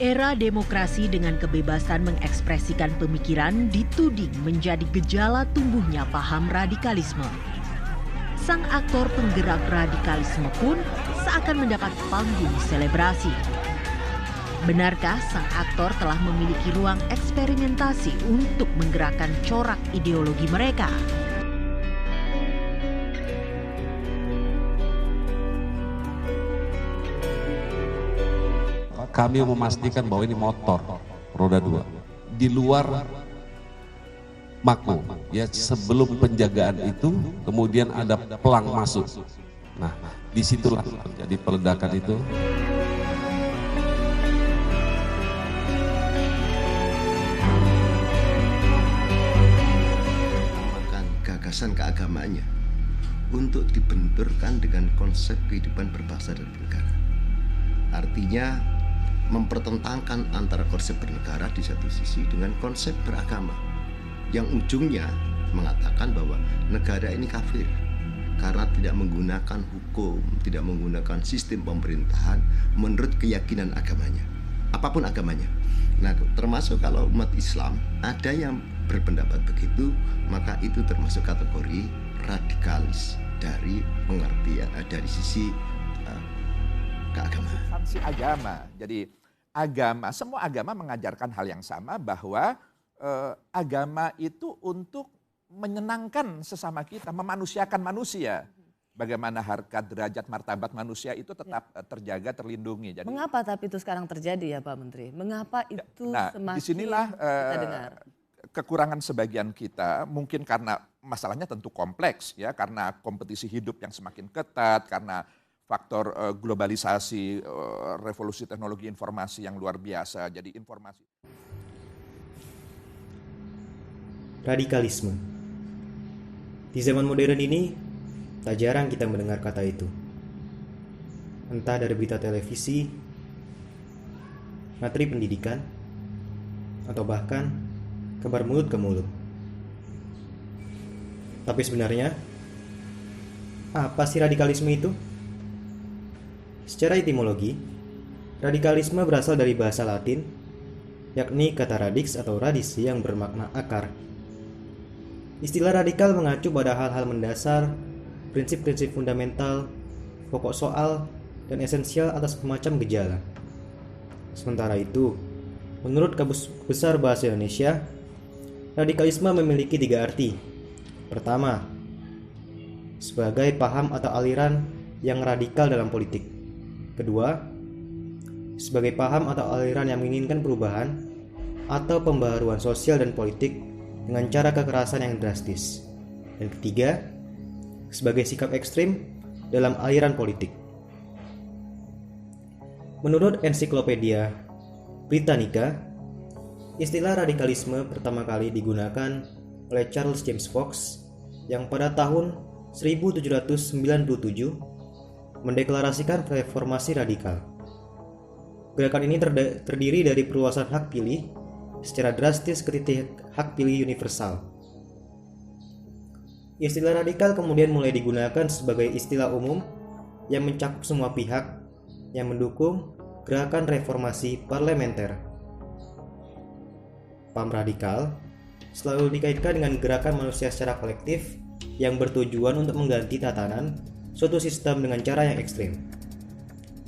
Era demokrasi dengan kebebasan mengekspresikan pemikiran dituding menjadi gejala tumbuhnya paham radikalisme. Sang aktor penggerak radikalisme pun seakan mendapat panggung selebrasi. Benarkah sang aktor telah memiliki ruang eksperimentasi untuk menggerakkan corak ideologi mereka? Kami memastikan bahwa ini motor roda 2 di luar mako, ya, sebelum penjagaan itu kemudian ada pelang masuk. Nah, disitulah terjadi peledakan itu. Makan gagasan keagamaannya untuk dibenturkan dengan konsep kehidupan berbangsa dan bernegara. Artinya mempertentangkan antara konsep bernegara di satu sisi dengan konsep beragama yang ujungnya mengatakan bahwa negara ini kafir karena tidak menggunakan hukum, tidak menggunakan sistem pemerintahan menurut keyakinan agamanya, apapun agamanya. Nah, termasuk kalau umat Islam ada yang berpendapat begitu, maka itu termasuk kategori radikalis dari pengertian dari sisi keagamaan. Substansi agama. Jadi semua agama mengajarkan hal yang sama, bahwa agama itu untuk menyenangkan sesama kita, memanusiakan manusia. Bagaimana harkat, derajat, martabat manusia itu tetap terjaga, terlindungi. Jadi, mengapa tapi itu sekarang terjadi ya Pak Menteri? Mengapa itu semakin disinilah kita dengar? Kekurangan sebagian kita, mungkin karena masalahnya tentu kompleks, ya, karena kompetisi hidup yang semakin ketat, karena faktor globalisasi, revolusi teknologi informasi yang luar biasa. Jadi informasi. Radikalisme. Di zaman modern ini, tak jarang kita mendengar kata itu. Entah dari berita televisi, materi pendidikan, atau bahkan kabar mulut ke mulut. Tapi sebenarnya, apa sih radikalisme itu? Secara etimologi, radikalisme berasal dari bahasa Latin, yakni kata radix atau radisi yang bermakna akar. Istilah radikal mengacu pada hal-hal mendasar, prinsip-prinsip fundamental, pokok soal, dan esensial atas semacam gejala. Sementara itu, menurut Kamus Besar Bahasa Indonesia, radikalisme memiliki 3 arti. Pertama, sebagai paham atau aliran yang radikal dalam politik. Kedua, sebagai paham atau aliran yang menginginkan perubahan atau pembaharuan sosial dan politik dengan cara kekerasan yang drastis. Dan ketiga, sebagai sikap ekstrim dalam aliran politik. Menurut Ensiklopedia Britannica, istilah radikalisme pertama kali digunakan oleh Charles James Fox yang pada tahun 1797 mendeklarasikan reformasi radikal. Gerakan ini terdiri dari perluasan hak pilih secara drastis ke titik hak pilih universal. Istilah radikal kemudian mulai digunakan sebagai istilah umum yang mencakup semua pihak yang mendukung gerakan reformasi parlementer. Paham radikal selalu dikaitkan dengan gerakan manusia secara kolektif yang bertujuan untuk mengganti tatanan suatu sistem dengan cara yang ekstrim.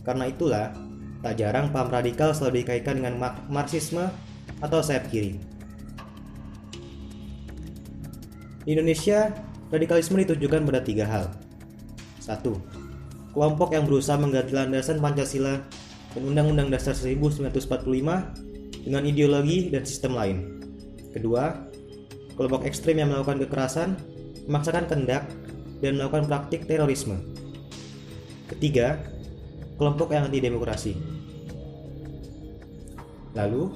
Karena itulah, tak jarang paham radikal selalu dikaitkan dengan Marxisme atau sayap kiri. Di Indonesia, radikalisme ditujukan pada 3 hal. 1. Kelompok yang berusaha mengganti landasan Pancasila dan Undang-Undang Dasar 1945 dengan ideologi dan sistem lain. Kedua, kelompok ekstrim yang melakukan kekerasan, memaksakan kehendak, dan melakukan praktik terorisme. Ketiga, kelompok yang anti-demokrasi. Lalu,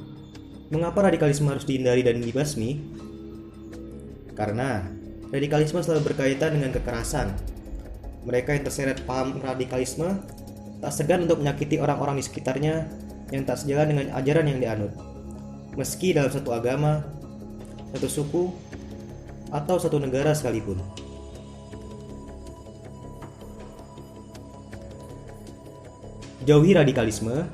mengapa radikalisme harus dihindari dan dibasmi? Karena radikalisme selalu berkaitan dengan kekerasan. Mereka yang terseret paham radikalisme tak segan untuk menyakiti orang-orang di sekitarnya yang tak sejalan dengan ajaran yang dianut, meski dalam satu agama, satu suku, atau satu negara sekalipun. Jauhi radikalisme